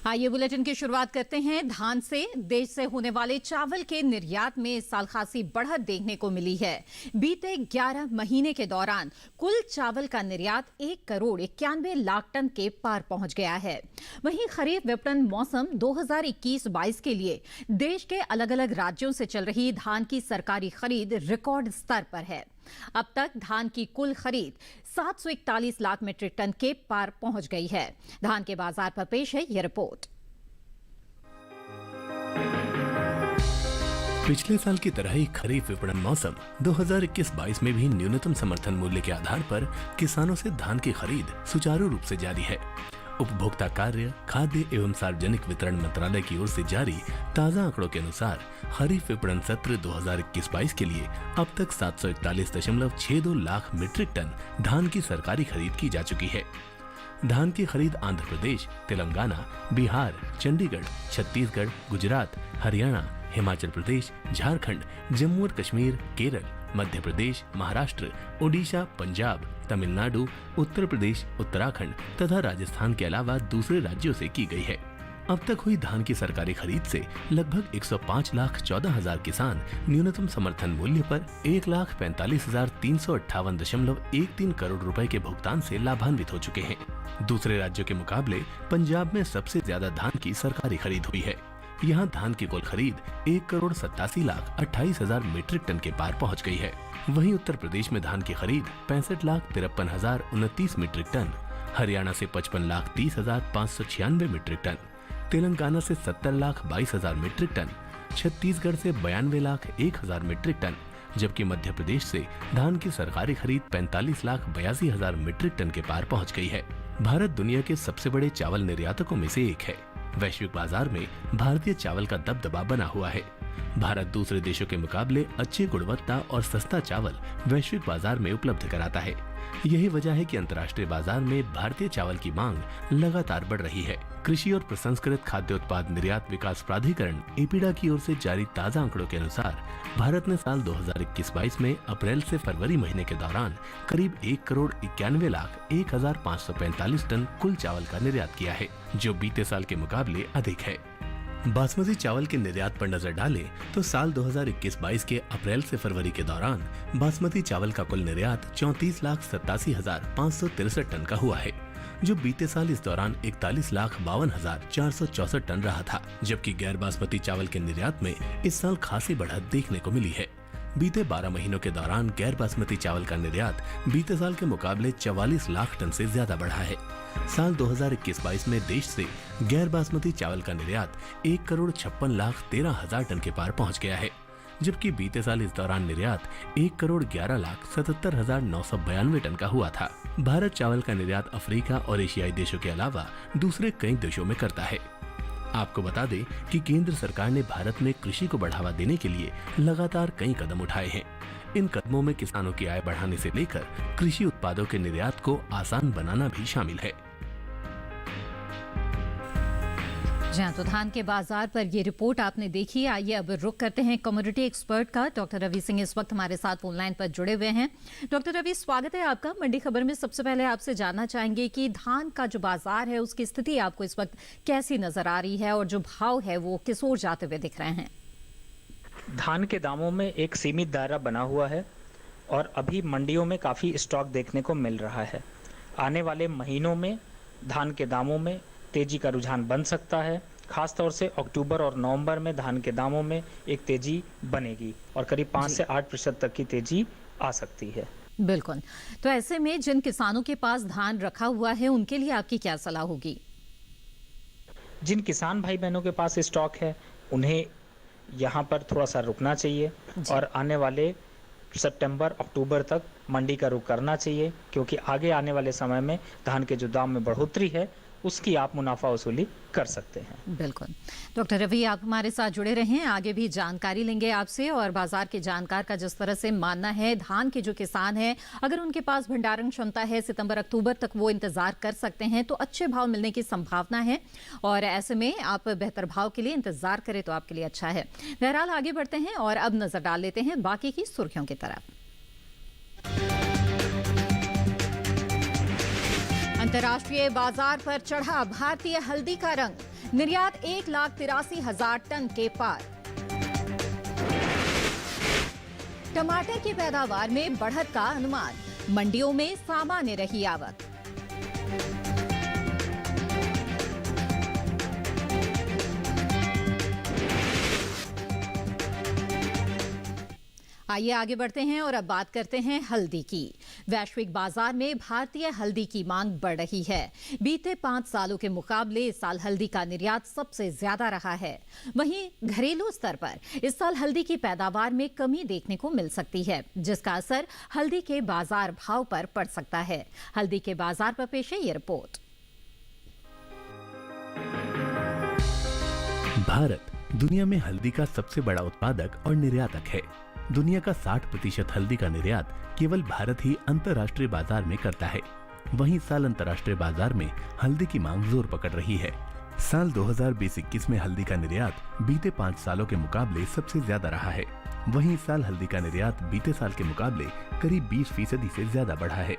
आइए बुलेटिन की शुरुआत करते हैं धान से। देश से होने वाले चावल के निर्यात में इस साल खासी बढ़त देखने को मिली है। बीते 11 महीने के दौरान कुल चावल का निर्यात 1,91,00,000 टन के पार पहुंच गया है। वहीं खरीफ विपणन मौसम 2021-22 के लिए देश के अलग अलग राज्यों से चल रही धान की सरकारी खरीद रिकॉर्ड स्तर पर है। अब तक धान की कुल खरीद 741 लाख मीट्रिक टन के पार पहुंच गई है। धान के बाजार पर पेश है यह रिपोर्ट। पिछले साल की तरह ही खरीफ विपणन मौसम 2021-22 में भी न्यूनतम समर्थन मूल्य के आधार पर किसानों से धान की खरीद सुचारू रूप से जारी है। उपभोक्ता कार्य, खाद्य एवं सार्वजनिक वितरण मंत्रालय की ओर से जारी ताजा आंकड़ों के अनुसार खरीफ विपणन सत्र 2021-22 के लिए अब तक 741.62 लाख मीट्रिक टन धान की सरकारी खरीद की जा चुकी है। धान की खरीद आंध्र प्रदेश, तेलंगाना, बिहार, चंडीगढ़, छत्तीसगढ़, गुजरात, हरियाणा, हिमाचल प्रदेश, झारखंड, जम्मू और कश्मीर, केरल, मध्य प्रदेश, महाराष्ट्र, ओडिशा, पंजाब, तमिलनाडु, उत्तर प्रदेश, उत्तराखंड तथा राजस्थान के अलावा दूसरे राज्यों से की गई है। अब तक हुई धान की सरकारी खरीद से लगभग 105,14,000 किसान न्यूनतम समर्थन मूल्य पर 1,45,358.13 करोड़ रुपए के भुगतान से लाभान्वित हो चुके हैं। दूसरे राज्यों के मुकाबले पंजाब में सबसे ज्यादा धान की सरकारी खरीद हुई है। यहाँ धान की कुल खरीद 1,87,28,000 मीट्रिक टन के पार पहुँच गई है। वहीं उत्तर प्रदेश में धान की खरीद 65,53,029 मीट्रिक टन, हरियाणा से 55,30,596 मीट्रिक टन, तेलंगाना से 70,22,000 मीट्रिक टन, छत्तीसगढ़ से 92,01,000 मीट्रिक टन, जबकि मध्य प्रदेश से धान की सरकारी खरीद 45,82,000 मीट्रिक टन के पार पहुंच गई है। भारत दुनिया के सबसे बड़े चावल निर्यातकों में से एक है। वैश्विक बाजार में भारतीय चावल का दबदबा बना हुआ है। भारत दूसरे देशों के मुकाबले अच्छी गुणवत्ता और सस्ता चावल वैश्विक बाजार में उपलब्ध कराता है। यही वजह है कि अंतर्राष्ट्रीय बाजार में भारतीय चावल की मांग लगातार बढ़ रही है। कृषि और प्रसंस्कृत खाद्य उत्पाद निर्यात विकास प्राधिकरण एपीडा की ओर से जारी ताजा आंकड़ों के अनुसार भारत ने साल 2021-22 में अप्रैल से फरवरी महीने के दौरान करीब 1,91,01,545 टन कुल चावल का निर्यात किया है, जो बीते साल के मुकाबले अधिक है। बासमती चावल के निर्यात पर नजर डालें तो साल 2021-22 के अप्रैल से फरवरी के दौरान बासमती चावल का कुल निर्यात 34,87,563 टन का हुआ है, जो बीते साल इस दौरान 41,52,464 टन रहा था। जबकि गैर बासमती चावल के निर्यात में इस साल खासी बढ़त देखने को मिली है। बीते 12 महीनों के दौरान गैर बासमती चावल का निर्यात बीते साल के मुकाबले 44 लाख टन से ज्यादा बढ़ा है। साल 2021-22 में देश से गैर बासमती चावल का निर्यात 1,56,13,000 टन के पार पहुंच गया है, जबकि बीते साल इस दौरान निर्यात 1,11,77,992 टन का हुआ था। भारत चावल का निर्यात अफ्रीका और एशियाई देशों के अलावा दूसरे कई देशों में करता है। आपको बता दें कि केंद्र सरकार ने भारत में कृषि को बढ़ावा देने के लिए लगातार कई कदम उठाए हैं। इन कदमों में किसानों की आय बढ़ाने से लेकर कृषि उत्पादों के निर्यात को आसान बनाना भी शामिल है। जहाँ तो धान के बाजार पर ये रिपोर्ट आपने देखी। आइए अब रुख करते हैं कमोडिटी एक्सपर्ट का। डॉक्टर रवि सिंह इस वक्त हमारे साथ फोन लाइन पर जुड़े हुए हैं। डॉक्टर रवि, स्वागत है आपका मंडी खबर में। सबसे पहले आपसे जानना चाहेंगे कि धान का जो बाजार है उसकी स्थिति आपको इस वक्त कैसी नजर आ रही है और जो भाव है वो किस ओर जाते हुए दिख रहे हैं? धान के दामों में एक सीमित दायरा बना हुआ है और अभी मंडियों में काफ़ी स्टॉक देखने को मिल रहा है। आने वाले महीनों में धान के दामों में तेजी का रुझान बन सकता है। खास तौर से अक्टूबर और नवंबर में धान के दामों में एक तेजी बनेगी और करीब 5 से 8% तक की तेजी आ सकती है। बिल्कुल। तो ऐसे में जिन किसानों के पास धान रखा हुआ है उनके लिए आपकी क्या सलाह होगी? जिन किसान भाई बहनों के पास स्टॉक है उन्हें यहाँ पर थोड़ा सा रुकना चाहिए और आने वाले सितंबर अक्टूबर तक मंडी का रुख करना चाहिए, क्योंकि आगे आने वाले समय में धान के जो दाम में बढ़ोतरी है उसकी आप मुनाफा वसूली कर सकते हैं। बिल्कुल। डॉक्टर रवि, आप हमारे साथ जुड़े रहें, आगे भी जानकारी लेंगे आपसे। और बाजार के जानकार का जिस तरह से मानना है, धान के जो किसान हैं अगर उनके पास भंडारण क्षमता है सितंबर अक्टूबर तक वो इंतजार कर सकते हैं तो अच्छे भाव मिलने की संभावना है और ऐसे में आप बेहतर भाव के लिए इंतजार करें तो आपके लिए अच्छा है। बहरहाल आगे बढ़ते हैं और अब नजर डाल लेते हैं बाकी की सुर्खियों की तरफ। अंतर्राष्ट्रीय बाजार पर चढ़ा भारतीय हल्दी का रंग। निर्यात 1,83,000 टन के पार। टमाटर की पैदावार में बढ़त का अनुमान, मंडियों में सामान्य रही आवक। आइए आगे बढ़ते हैं और अब बात करते हैं हल्दी की। वैश्विक बाजार में भारतीय हल्दी की मांग बढ़ रही है। बीते 5 सालों के मुकाबले इस साल हल्दी का निर्यात सबसे ज्यादा रहा है। वहीं घरेलू स्तर पर इस साल हल्दी की पैदावार में कमी देखने को मिल सकती है, जिसका असर हल्दी के बाजार भाव पर पड़ सकता है। हल्दी के बाजार पर पेश है ये रिपोर्ट। भारत दुनिया में हल्दी का सबसे बड़ा उत्पादक और निर्यातक है। दुनिया का 60% हल्दी का निर्यात केवल भारत ही अंतर्राष्ट्रीय बाजार में करता है। वहीं इस साल अंतर्राष्ट्रीय बाजार में हल्दी की मांग जोर पकड़ रही है। साल 2020-21 में हल्दी का निर्यात बीते 5 सालों के मुकाबले सबसे ज्यादा रहा है। वहीं इस साल हल्दी का निर्यात बीते साल के मुकाबले करीब 20% से ज्यादा बढ़ा है।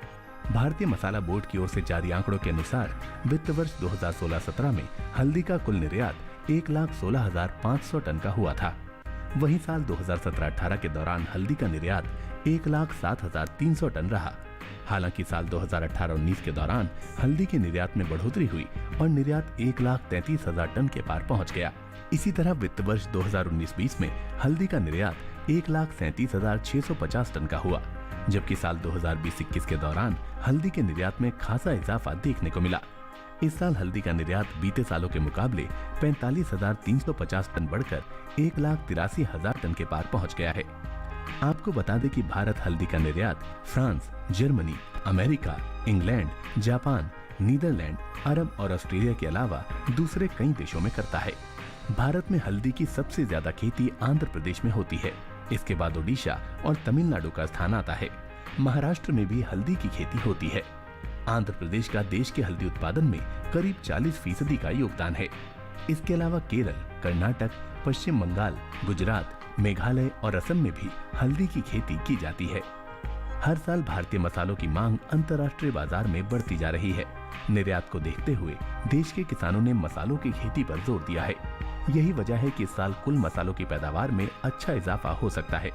भारतीय मसाला बोर्ड की ओर से जारी आंकड़ों के अनुसार वित्त वर्ष 2016-17 में हल्दी का कुल निर्यात 1,16,500 टन का हुआ था। वहीं साल 2017-18 के दौरान हल्दी का निर्यात 1,07,300 टन रहा। हालांकि साल 2018-19 के दौरान हल्दी के निर्यात में बढ़ोतरी हुई और निर्यात 1,33,000 टन के पार पहुंच गया। इसी तरह वित्त वर्ष 2019-20 में हल्दी का निर्यात 1,37,650 टन का हुआ, जबकि साल 2020-21 के दौरान हल्दी के निर्यात में खासा इजाफा देखने को मिला। इस साल हल्दी का निर्यात बीते सालों के मुकाबले 45,350 टन बढ़कर 1,83,000 टन के पार पहुंच गया है। आपको बता दें कि भारत हल्दी का निर्यात France, Germany, America, England, Japan, Netherland, Arab और ऑस्ट्रेलिया के अलावा दूसरे कई देशों में करता है। भारत में हल्दी की सबसे ज्यादा खेती आंध्र प्रदेश में होती है। इसके बाद ओडिशा और तमिलनाडु का स्थान आता है। महाराष्ट्र में भी हल्दी की खेती होती है। आंध्र प्रदेश का देश के हल्दी उत्पादन में करीब 40% का योगदान है। इसके अलावा केरल, कर्नाटक, पश्चिम बंगाल, गुजरात, मेघालय और असम में भी हल्दी की खेती की जाती है। हर साल भारतीय मसालों की मांग अंतर्राष्ट्रीय बाजार में बढ़ती जा रही है। निर्यात को देखते हुए देश के किसानों ने मसालों की खेती पर जोर दिया है। यही वजह है कि इस साल कुल मसालों की पैदावार में अच्छा इजाफा हो सकता है।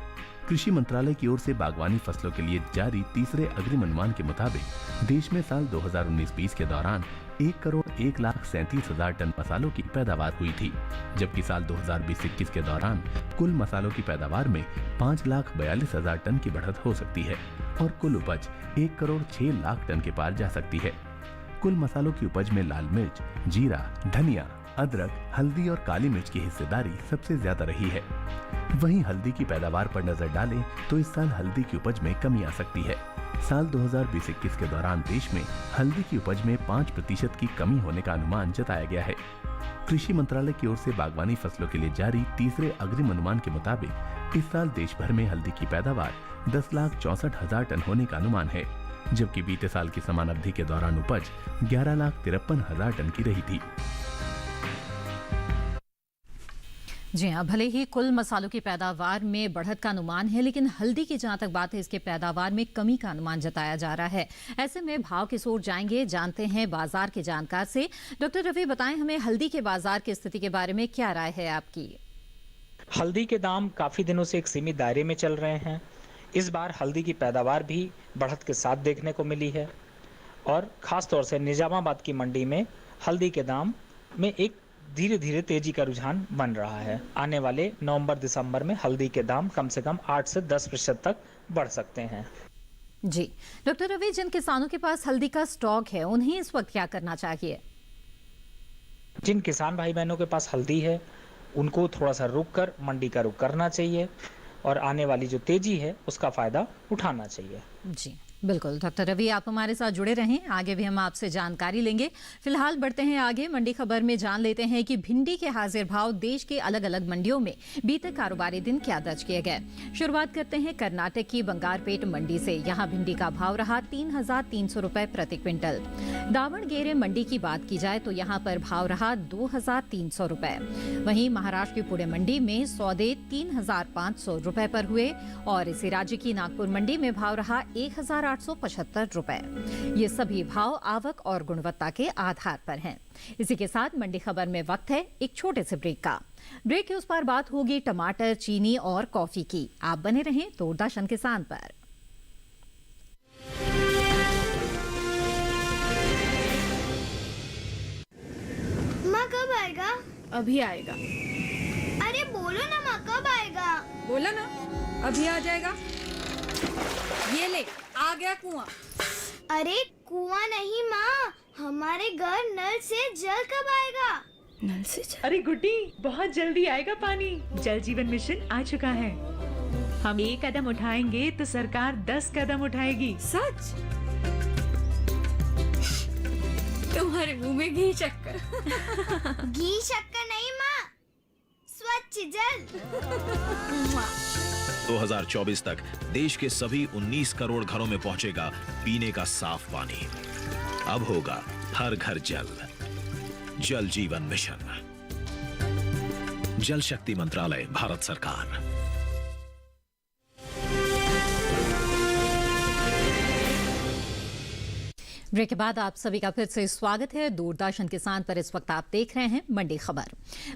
कृषि मंत्रालय की ओर से बागवानी फसलों के लिए जारी तीसरे अग्रिम अनुमान के मुताबिक देश में साल 2019-20 के दौरान 1,01,37,000 टन मसालों की पैदावार हुई थी, जबकि साल 2020-21 के दौरान कुल मसालों की पैदावार में 5,42,000 टन की बढ़त हो सकती है और कुल उपज 1,06,00,000 टन के पार जा सकती है। कुल मसालों की उपज में लाल मिर्च, जीरा, धनिया, अदरक, हल्दी और काली मिर्च की हिस्सेदारी सबसे ज्यादा रही है। वहीं हल्दी की पैदावार पर नजर डालें तो इस साल हल्दी की उपज में कमी आ सकती है। साल 2020-21 के दौरान देश में हल्दी की उपज में 5% की कमी होने का अनुमान जताया गया है। कृषि मंत्रालय की ओर से बागवानी फसलों के लिए जारी तीसरे अग्रिम अनुमान के मुताबिक इस साल देश भर में हल्दी की पैदावार 10,64,000 टन होने का अनुमान है, जबकि बीते साल की समान अवधि के दौरान उपज 11,53,000 टन की रही थी। जी हाँ, भले ही कुल मसालों की पैदावार में बढ़त का अनुमान है, लेकिन हल्दी की जहां तक बात है, इसके पैदावार में कमी का अनुमान जताया जा रहा है। ऐसे में भाव की ओर जाएंगे, जानते हैं बाजार के जानकार से। डॉक्टर रवि, बताएं हमें हल्दी के बाजार की स्थिति के बारे में क्या राय है आपकी? हल्दी के दाम काफी दिनों से एक सीमित दायरे में चल रहे हैं। इस बार हल्दी की पैदावार भी बढ़त के साथ देखने को मिली है और खास तौर से निजामाबाद की मंडी में हल्दी के दाम में एक धीरे धीरे तेजी का रुझान बन रहा है। आने वाले नवंबर-दिसंबर में हल्दी के दाम कम से कम 8 से 10% तक बढ़ सकते हैं। जी डॉक्टर रवि, जिन किसानों के पास हल्दी का स्टॉक है उन्हें इस वक्त क्या करना चाहिए? जिन किसान भाई बहनों के पास हल्दी है उनको थोड़ा सा रुक कर मंडी का रुख करना चाहिए और आने वाली जो तेजी है उसका फायदा उठाना चाहिए। जी बिल्कुल डॉक्टर रवि, आप हमारे साथ जुड़े रहें, आगे भी हम आपसे जानकारी लेंगे। फिलहाल बढ़ते हैं आगे, मंडी खबर में जान लेते हैं कि भिंडी के हाजिर भाव देश के अलग अलग मंडियों में बीते कारोबारी दिन क्या दर्ज किए गए। शुरुआत करते हैं कर्नाटक की बंगारपेट मंडी से। यहाँ भिंडी का भाव रहा 3,300 रुपए प्रति क्विंटल। दावणगेरे मंडी की बात की जाए तो यहाँ पर भाव रहा 2,300 रुपए। वहीं महाराष्ट्र की पुणे मंडी में सौदे 3,500 रुपए पर हुए और इसी राज्य की नागपुर मंडी में भाव रहा 1,875 रुपए। ये सभी भाव आवक और गुणवत्ता के आधार पर हैं। इसी के साथ मंडी खबर में वक्त है एक छोटे से ब्रेक का। ब्रेक के उस पार बात होगी टमाटर, चीनी और कॉफी की। आप बने रहें दूरदर्शन किसान पर। माँ कब आएगा? अभी आएगा। अरे बोलो ना माँ कब आएगा? बोला ना अभी आ जाएगा। ये ले आ गया कुआं। अरे कुआं नहीं माँ, हमारे घर नल से जल कब आएगा? नल से जल? अरे गुड्डी, बहुत जल्दी आएगा पानी। जल जीवन मिशन आ चुका है। हम एक कदम उठाएंगे तो सरकार 10 कदम उठाएगी। सच? तुम्हारे मुंह में घी शक्कर। घी शक्कर नहीं माँ, स्वच्छ जल। 2024 तक देश के सभी 19 करोड़ घरों में पहुंचेगा पीने का साफ पानी। अब होगा हर घर जल। जल जीवन मिशन, जल शक्ति मंत्रालय, भारत सरकार। ब्रेक के बाद आप सभी का फिर से स्वागत है दूरदर्शन किसान पर। इस वक्त आप देख रहे हैं मंडी खबर।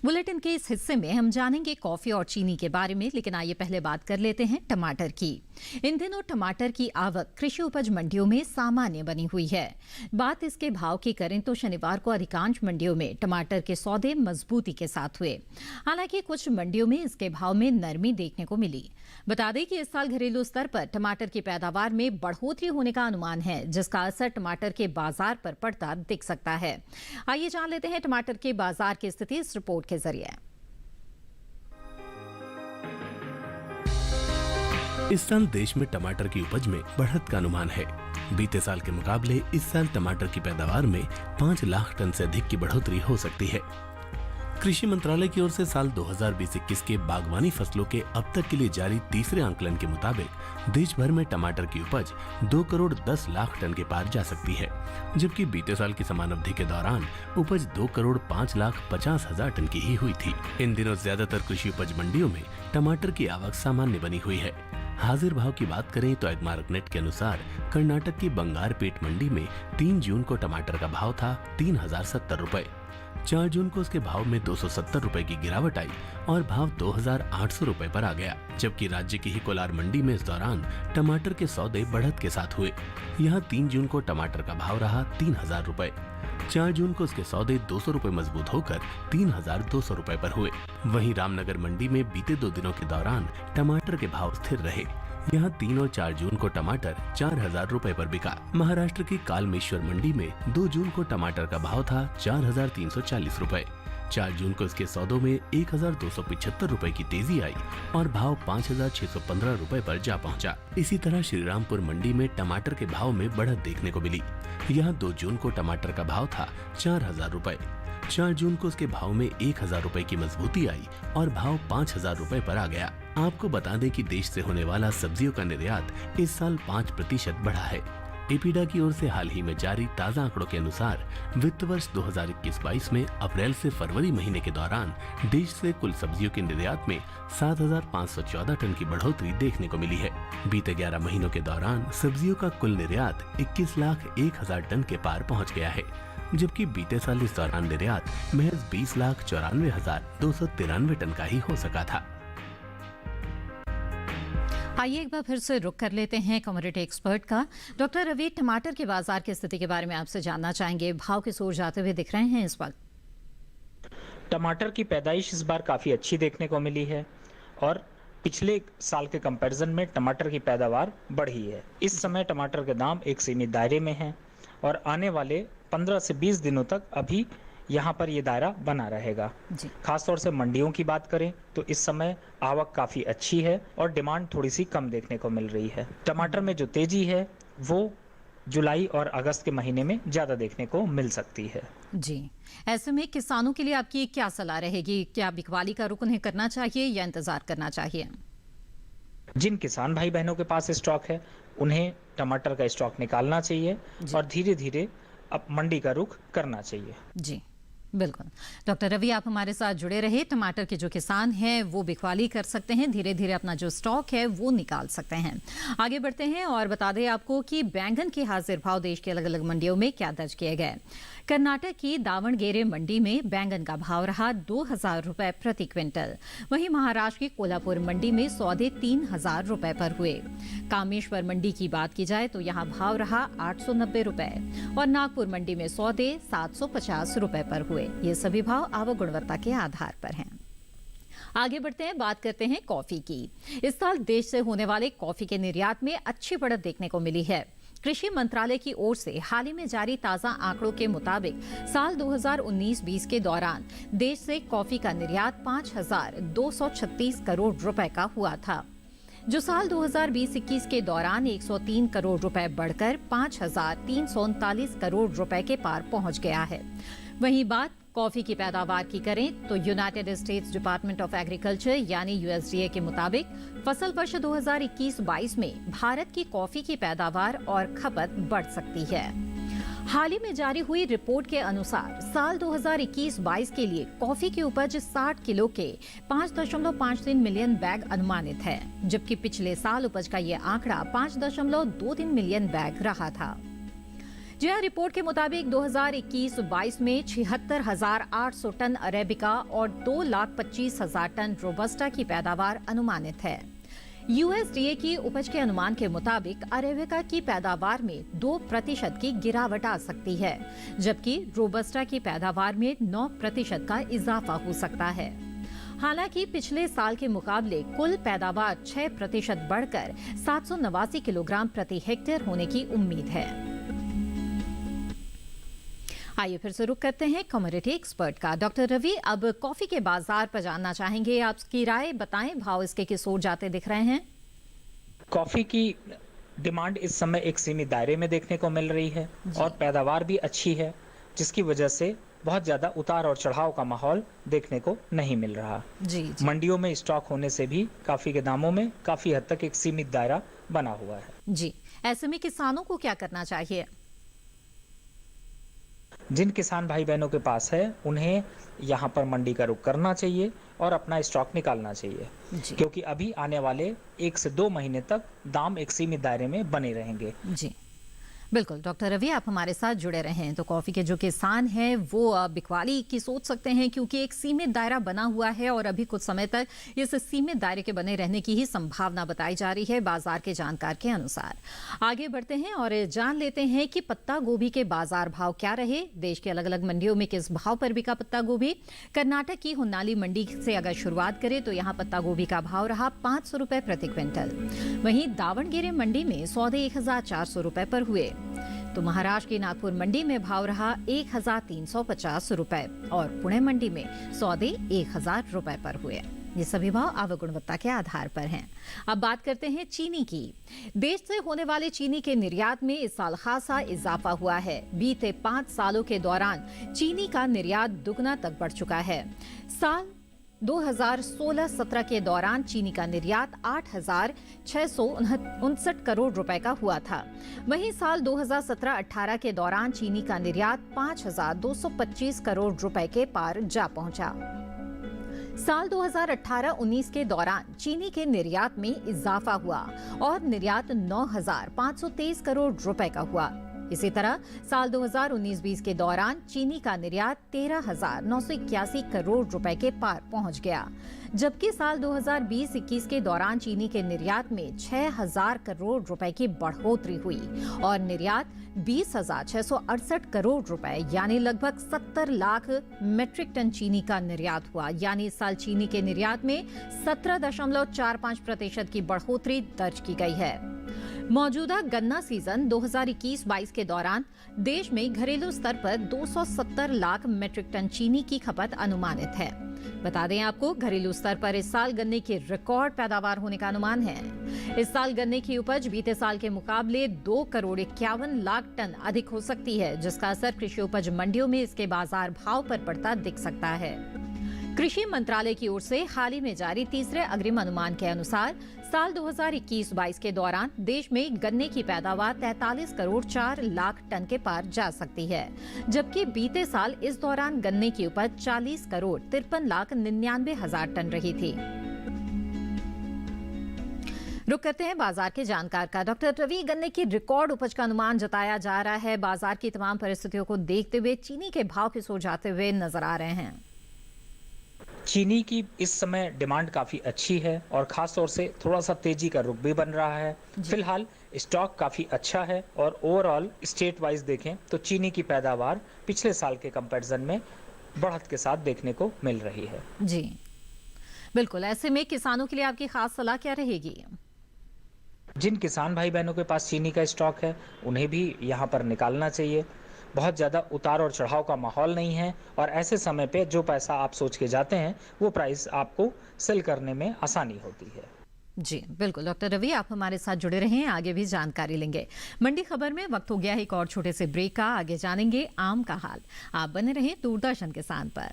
बुलेटिन के इस हिस्से में हम जानेंगे कॉफी और चीनी के बारे में, लेकिन आइए पहले बात कर लेते हैं टमाटर की। इन दिनों टमाटर की आवक कृषि उपज मंडियों में सामान्य बनी हुई है। बात इसके भाव की करें तो शनिवार को अधिकांश मंडियों में टमाटर के सौदे मजबूती के साथ हुए। हालांकि कुछ मंडियों में इसके भाव में नरमी देखने को मिली। बता दें कि इस साल घरेलू स्तर पर टमाटर की पैदावार में बढ़ोतरी होने का अनुमान है, जिसका असर टमाटर के बाजार पर पड़ता दिख सकता है। आइए जान लेते हैं टमाटर के बाजार की स्थिति इस रिपोर्ट के जरिए। इस साल देश में टमाटर की उपज में बढ़त का अनुमान है। बीते साल के मुकाबले इस साल टमाटर की पैदावार में 5 लाख टन से अधिक की बढ़ोतरी हो सकती है। कृषि मंत्रालय की ओर से साल 2020-21 के बागवानी फसलों के अब तक के लिए जारी तीसरे आंकलन के मुताबिक देश भर में टमाटर की उपज 2 करोड़ 10 लाख टन के पार जा सकती है, जबकि बीते साल की समान अवधि के दौरान उपज 2 करोड़ 5 लाख 50 हजार टन की ही हुई थी। इन दिनों ज्यादातर कृषि उपज मंडियों में टमाटर की आवक सामान्य बनी हुई है। हाजिर भाव की बात करें तो एग्मार्क नेट के अनुसार कर्नाटक की बंगारपेट मंडी में 3 जून को टमाटर का भाव था 3070 रुपए। 4 जून को उसके भाव में 270 रुपए की गिरावट आई और भाव 2800 रुपए पर आ गया, जबकि राज्य की ही कोलार मंडी में इस दौरान टमाटर के सौदे बढ़त के साथ हुए। यहाँ 3 जून को टमाटर का भाव रहा 3000 रुपए। 4 जून को उसके सौदे 200 रुपए मजबूत होकर 3200 रुपए पर हुए। वहीं रामनगर मंडी में बीते 2 दिनों के दौरान टमाटर के भाव स्थिर रहे। यहाँ 3 और 4 जून को टमाटर 4000 रुपए पर बिका। महाराष्ट्र की कालमेश्वर मंडी में 2 जून को टमाटर का भाव था 4340 रुपए। 4 जून को इसके सौदों में 1275 रुपए की तेजी आई और भाव 5615 रुपए पर जा पहुंचा। इसी तरह श्रीरामपुर मंडी में टमाटर के भाव में बढ़त देखने को मिली। यहाँ 2 जून को टमाटर का भाव था 4000 रुपए। 4 जून को उसके भाव में 1000 रुपए की मजबूती आई और भाव 5000 रुपए पर आ गया। आपको बता दें कि देश से होने वाला सब्जियों का निर्यात इस साल 5% बढ़ा है। एपीडा की ओर से हाल ही में जारी ताज़ा आंकड़ों के अनुसार वित्त वर्ष 2021-22 में अप्रैल से फरवरी महीने के दौरान देश से कुल सब्जियों के निर्यात में 7514 टन की बढ़ोतरी देखने को मिली है। बीते 11 महीनों के दौरान सब्जियों का कुल निर्यात 21,01,000 टन के पार पहुंच गया है, जबकि बीते साल इस दौरान निर्यात महज 20,94,293 टन का ही हो सका था। आइए एक बार फिर से रुक कर लेते हैं कमोडिटी एक्सपर्ट का। डॉक्टर रवि, टमाटर के बाजार की स्थिति के बारे में आपसे जानना चाहेंगे। भाव के जोर जाते हुए दिख रहे हैं इस वक्त। टमाटर की पैदाइश इस बार काफ़ी अच्छी देखने को मिली है और पिछले साल के कंपैरिजन में टमाटर की पैदावार बढ़ी है। इस समय टमाटर के दाम एक सीमित दायरे में हैं और आने वाले 15 से 20 दिनों तक अभी यहाँ पर ये दायरा बना रहेगा। खासतौर से मंडियों की बात करें तो इस समय आवक काफ़ी अच्छी है और डिमांड थोड़ी सी कम देखने को मिल रही है। टमाटर में जो तेजी है वो जुलाई और अगस्त के महीने में ज़्यादा देखने को मिल सकती है। जी, ऐसे में किसानों के लिए आपकी क्या सलाह रहेगी? क्या बिकवाली का रुख उन्हें करना चाहिए या इंतजार करना चाहिए? जिन किसान भाई बहनों के पास स्टॉक है उन्हें टमाटर का स्टॉक निकालना चाहिए और धीरे धीरे अब मंडी का रुख करना चाहिए। जी, बिल्कुल। डॉक्टर रवि, आप हमारे साथ जुड़े रहे। टमाटर के जो किसान हैं वो बिकवाली कर सकते हैं, धीरे धीरे अपना जो स्टॉक है वो निकाल सकते हैं। आगे बढ़ते हैं और बता दें आपको कि बैंगन के हाजिर भाव देश की अलग अलग मंडियों में क्या दर्ज किए गए। कर्नाटक की दावणगेरे मंडी में बैंगन का भाव रहा 2,000 रुपए प्रति क्विंटल। वहीं महाराष्ट्र की कोल्हापुर मंडी में सौदे 3,000 रुपए पर हुए। कामेश्वर मंडी की बात की जाए तो यहाँ भाव रहा 890 रुपए और नागपुर मंडी में सौदे 750 रुपए पर हुए। ये सभी भाव आवक गुणवत्ता के आधार पर हैं। आगे बढ़ते हैं, बात करते हैं कॉफी की। इस साल देश से होने वाले कॉफी के निर्यात में अच्छी बढ़त देखने को मिली है। कृषि मंत्रालय की ओर से हाल ही में जारी ताजा आंकड़ों के मुताबिक साल 2019-20 के दौरान देश से कॉफी का निर्यात 5,236 करोड़ रुपए का हुआ था, जो साल 2020-21 के दौरान 103 करोड़ रुपए बढ़कर 5,339 करोड़ रुपए के पार पहुंच गया है। वहीं बात कॉफी की पैदावार की करें तो United states department of agriculture यानी यूएसडीए के मुताबिक फसल वर्ष 2021-22 में भारत की कॉफी की पैदावार और खपत बढ़ सकती है। हाल ही में जारी हुई रिपोर्ट के अनुसार साल 2021-22 के लिए कॉफी की उपज 60 किलो के 5.53 मिलियन बैग अनुमानित है, जबकि पिछले साल उपज का ये आंकड़ा 5.23 मिलियन बैग रहा था। जीआई रिपोर्ट के मुताबिक 2021-22 में 76,800 टन अरेबिका और 2,25,000 टन रोबस्टा की पैदावार अनुमानित है। यूएसडीए की उपज के अनुमान के मुताबिक अरेबिका की पैदावार में 2% की गिरावट आ सकती है, जबकि रोबस्टा की पैदावार में 9% का इजाफा हो सकता है। हालांकि पिछले साल के मुकाबले कुल पैदावार 6% बढ़कर 789 किलोग्राम प्रति हेक्टेयर होने की उम्मीद है। आइए फिर से रुक करते हैं कमोडिटी एक्सपर्ट का। डॉक्टर रवि, अब कॉफी के बाजार पर जानना चाहेंगे, आपकी राय बताएं, भाव इसके किस ओर जाते दिख रहे हैं? कॉफी की डिमांड इस समय एक सीमित दायरे में देखने को मिल रही है और पैदावार भी अच्छी है, जिसकी वजह से बहुत ज्यादा उतार और चढ़ाव का माहौल देखने को नहीं मिल रहा। जी। मंडियों में स्टॉक होने से भी कॉफी के दामों में काफी हद तक एक सीमित दायरा बना हुआ है। जी, ऐसे में किसानों को क्या करना चाहिए? जिन किसान भाई बहनों के पास है उन्हें यहाँ पर मंडी का रुख करना चाहिए और अपना स्टॉक निकालना चाहिए, क्योंकि अभी आने वाले 1 से 2 महीने तक दाम एक सीमित दायरे में बने रहेंगे। जी बिल्कुल। डॉक्टर रवि, आप हमारे साथ जुड़े रहे हैं। तो कॉफी के जो किसान हैं वो बिकवाली की सोच सकते हैं, क्योंकि एक सीमित दायरा बना हुआ है और अभी कुछ समय तक इस सीमित दायरे के बने रहने की ही संभावना बताई जा रही है बाजार के जानकार के अनुसार। आगे बढ़ते हैं और जान लेते हैं कि पत्ता गोभी के बाजार भाव क्या रहे। देश के अलग अलग मंडियों में किस भाव पर बिका पत्ता गोभी। कर्नाटक की होन्नाली मंडी से अगर शुरुआत करें तो यहाँ पत्ता गोभी का भाव रहा 500 रुपए प्रति क्विंटल। वहीं दावणगेरे मंडी में सौदे 1,400 रुपए पर हुए। तो महाराष्ट्र की नागपुर मंडी में भाव रहा 1,350 रुपए और पुणे मंडी में सौदे 1,000 रुपए पर हुए। ये सभी भाव आवक गुणवत्ता के आधार पर हैं। अब बात करते हैं चीनी की। देश से होने वाले चीनी के निर्यात में इस साल खासा इजाफा हुआ है। बीते 5 सालों के दौरान चीनी का निर्यात दुगना तक बढ़ चुका है। साल 2016-17 के दौरान चीनी का निर्यात 8,659 करोड़ रुपए का हुआ था। वहीं साल 2017-18 के दौरान चीनी का निर्यात 5,225 करोड़ रुपए के पार जा पहुंचा। साल 2018-19 के दौरान चीनी के निर्यात में इजाफा हुआ और निर्यात 9,523 करोड़ रुपए का हुआ। इसी तरह साल 2019-20 के दौरान चीनी का निर्यात 13,981 करोड़ रुपए के पार पहुंच गया, जबकि साल 2020-21 के दौरान चीनी के निर्यात में 6,000 करोड़ रुपए की बढ़ोतरी हुई और निर्यात 20,668 करोड़ रुपए यानी लगभग 70 लाख मीट्रिक टन चीनी का निर्यात हुआ। यानी इस साल चीनी के निर्यात में 17.45% की बढ़ोतरी दर्ज की गई है। मौजूदा गन्ना सीजन 2021-22 के दौरान देश में घरेलू स्तर पर 270 लाख मीट्रिक टन चीनी की खपत अनुमानित है। बता दें आपको, घरेलू स्तर पर इस साल गन्ने की रिकॉर्ड पैदावार होने का अनुमान है। इस साल गन्ने की उपज बीते साल के मुकाबले 2,51 लाख टन अधिक हो सकती है, जिसका असर कृषि उपज मंडियों में इसके बाजार भाव पर पड़ता दिख सकता है। कृषि मंत्रालय की ओर से हाल ही में जारी तीसरे अग्रिम अनुमान के अनुसार साल 2021-22 के दौरान देश में गन्ने की पैदावार 43 करोड़ 4 लाख टन के पार जा सकती है, जबकि बीते साल इस दौरान गन्ने की उपज 40 करोड़ 53 लाख 99 हजार टन रही थी। रुक करते हैं बाजार के जानकार का। डॉक्टर रवि, गन्ने की रिकॉर्ड उपज का अनुमान जताया जा रहा है। बाजार की तमाम परिस्थितियों को देखते हुए चीनी के भाव किस ओर जाते हुए नजर आ रहे हैं? चीनी की इस समय डिमांड काफ़ी अच्छी है और ख़ास तौर से थोड़ा सा तेजी का रुख भी बन रहा है। फिलहाल स्टॉक काफ़ी अच्छा है और ओवरऑल स्टेट वाइज देखें तो चीनी की पैदावार पिछले साल के कंपैरिजन में बढ़त के साथ देखने को मिल रही है। जी बिल्कुल, ऐसे में किसानों के लिए आपकी खास सलाह क्या रहेगी? जिन किसान भाई बहनों के पास चीनी का स्टॉक है उन्हें भी यहाँ पर निकालना चाहिए। बहुत ज़्यादा उतार और चढ़ाव का माहौल नहीं है और ऐसे समय पे जो पैसा आप सोच के जाते हैं वो प्राइस आपको सेल करने में आसानी होती है। जी बिल्कुल डॉक्टर रवि, आप हमारे साथ जुड़े रहें, आगे भी जानकारी लेंगे। मंडी खबर में वक्त हो गया है एक और छोटे से ब्रेक का। आगे जानेंगे आम का हाल। आप बने रहें दूरदर्शन किसान पर।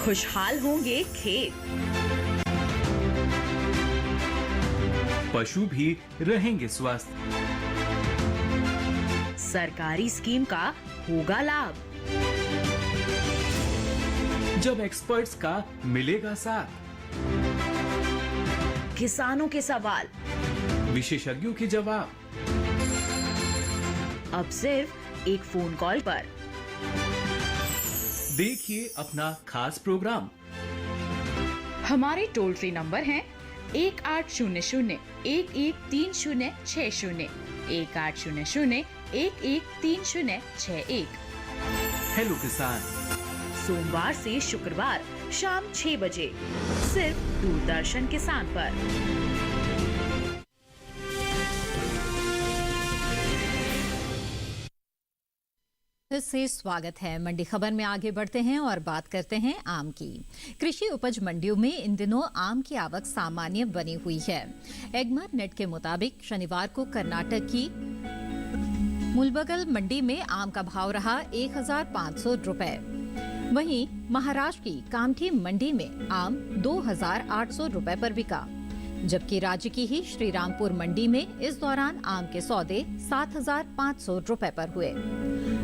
खुशहाल होंगे खेत, पशु भी रहेंगे स्वस्थ, सरकारी स्कीम का होगा लाभ, जब एक्सपर्ट्स का मिलेगा साथ, किसानों के सवाल, विशेषज्ञों के जवाब, अब सिर्फ एक फोन कॉल पर। देखिए अपना खास प्रोग्राम। हमारे टोल फ्री नंबर हैं 1800 113060, 1800 113061। हेलो किसान, सोमवार से शुक्रवार शाम 6 बजे सिर्फ दूरदर्शन किसान पर। फिर से स्वागत है। मंडी खबर में आगे बढ़ते हैं और बात करते हैं आम की। कृषि उपज मंडियों में इन दिनों आम की आवक सामान्य बनी हुई है। एगमर नेट के मुताबिक शनिवार को कर्नाटक की मुलबगल मंडी में आम का भाव रहा 1500 रुपए। वहीं महाराष्ट्र की कामठी मंडी में आम 2800 रुपए पर बिका, जबकि राज्य की ही श्रीरामपुर मंडी में इस दौरान आम के सौदे 7500 रुपए पर हुए।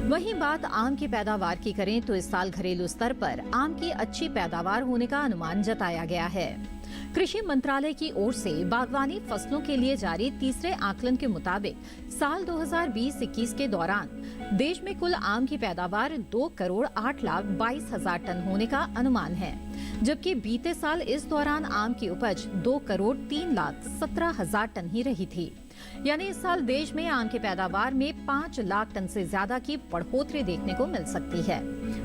वहीं बात आम की पैदावार की करें तो इस साल घरेलू स्तर पर आम की अच्छी पैदावार होने का अनुमान जताया गया है। कृषि मंत्रालय की ओर से बागवानी फसलों के लिए जारी तीसरे आकलन के मुताबिक साल 2020-21 के दौरान देश में कुल आम की पैदावार 2 करोड़ 8 लाख 22 हजार टन होने का अनुमान है, जबकि बीते साल इस दौरान आम की उपज 2 करोड़ 3 लाख 17 हजार टन ही रही थी। यानी इस साल देश में आम की पैदावार में 5 लाख टन से ज्यादा की बढ़ोतरी देखने को मिल सकती है।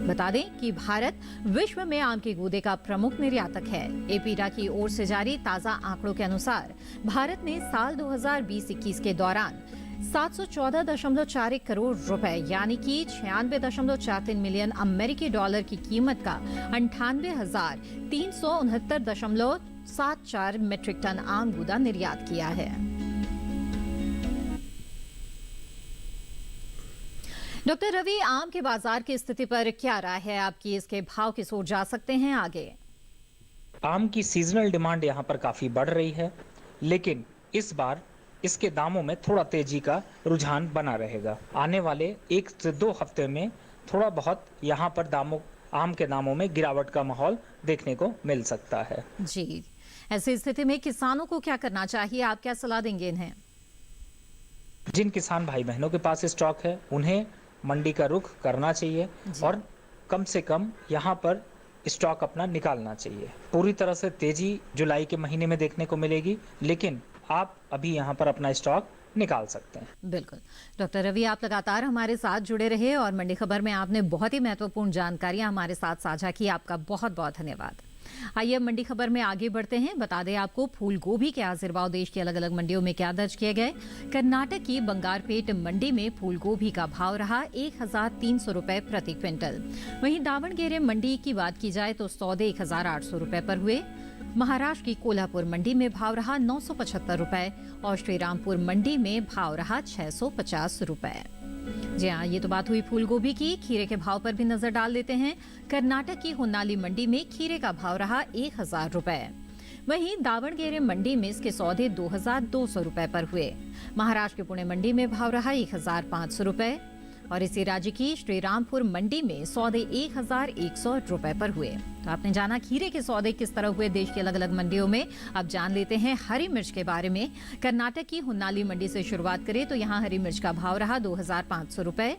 बता दें कि भारत विश्व में आम के गूदे का प्रमुख निर्यातक है। एपीरा की ओर से जारी ताजा आंकड़ों के अनुसार भारत ने साल 2020-21 के दौरान 714.41 करोड़ रुपए यानी कि 96.43 मिलियन अमेरिकी डॉलर की कीमत का 98,369.74 मीट्रिक टन आम गूदा निर्यात किया है। डॉक्टर रवि, आम के बाजार की स्थिति पर क्या राय है आपकी? इसके भाव किस ओर जा सकते हैं आगे? आम की सीजनल डिमांड यहाँ पर काफ़ी बढ़ रही है, लेकिन इस बार इसके दामों में थोड़ा तेजी का रुझान बना रहेगा। आने वाले 1 से 2 हफ्ते में थोड़ा बहुत यहाँ पर आम के दामों में गिरावट का माहौल देखने को मिल सकता है। जी, ऐसी स्थिति में किसानों को क्या करना चाहिए? आप क्या सलाह देंगे इन्हें? जिन किसान भाई बहनों के पास स्टॉक है उन्हें मंडी का रुख करना चाहिए और कम से कम यहाँ पर स्टॉक अपना निकालना चाहिए। पूरी तरह से तेजी जुलाई के महीने में देखने को मिलेगी, लेकिन आप अभी यहाँ पर अपना स्टॉक निकाल सकते हैं। बिल्कुल डॉक्टर रवि, आप लगातार हमारे साथ जुड़े रहे और मंडी खबर में आपने बहुत ही महत्वपूर्ण जानकारियां हमारे साथ साझा की। आपका बहुत बहुत धन्यवाद। आइए अब मंडी खबर में आगे बढ़ते हैं। बता दें आपको फूल गोभी के हाजिर भाव देश की अलग अलग मंडियों में क्या दर्ज किए गए। कर्नाटक की बंगारपेट मंडी में फूल गोभी का भाव रहा 1300 रुपए प्रति क्विंटल। वहीं दावणगेरे मंडी की बात की जाए तो सौदे 1800 रुपए पर हुए। महाराष्ट्र की कोल्हापुर मंडी में भाव रहा 975 रुपए और श्रीरामपुर मंडी में भाव रहा 650 रुपए। जी हाँ, ये तो बात हुई फूल गोभी की। खीरे के भाव पर भी नजर डाल लेते हैं। कर्नाटक की होन्नाली मंडी में खीरे का भाव रहा 1000 रुपए। वहीं दावणगेरे मंडी में इसके सौदे 2200 रुपए पर हुए। महाराष्ट्र के पुणे मंडी में भाव रहा 1500 रुपए और इसी राज्य की श्रीरामपुर मंडी में सौदे 1100 रुपए पर हुए। तो आपने जाना खीरे के सौदे किस तरह हुए देश की अलग अलग मंडियों में। अब जान लेते हैं हरी मिर्च के बारे में। कर्नाटक की होन्नाली मंडी से शुरुआत करें तो यहाँ हरी मिर्च का भाव रहा 2500 रुपए।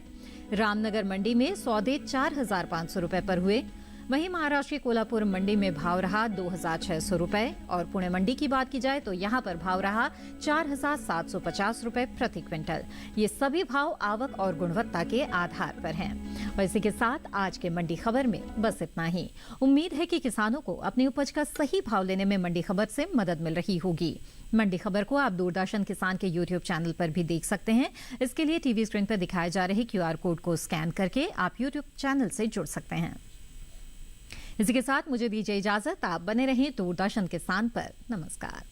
रामनगर मंडी में सौदे 4500 रुपए पर हुए। वहीं महाराष्ट्र की कोल्हापुर मंडी में भाव रहा 2600 रुपए और पुणे मंडी की बात की जाए तो यहाँ पर भाव रहा 4750 रुपए प्रति क्विंटल। ये सभी भाव आवक और गुणवत्ता के आधार पर हैं। और इसी के साथ आज के मंडी खबर में बस इतना ही। उम्मीद है कि किसानों को अपनी उपज का सही भाव लेने में मंडी खबर से मदद मिल रही होगी। मंडी खबर को आप दूरदर्शन किसान के YouTube चैनल पर भी देख सकते हैं। इसके लिए टीवी स्क्रीन पर दिखाए जा रहे QR कोड को स्कैन करके आप YouTube चैनल से जुड़ सकते हैं। इसी के साथ मुझे दीजिए इजाजत। आप बने रहें दूरदर्शन किसान पर। नमस्कार।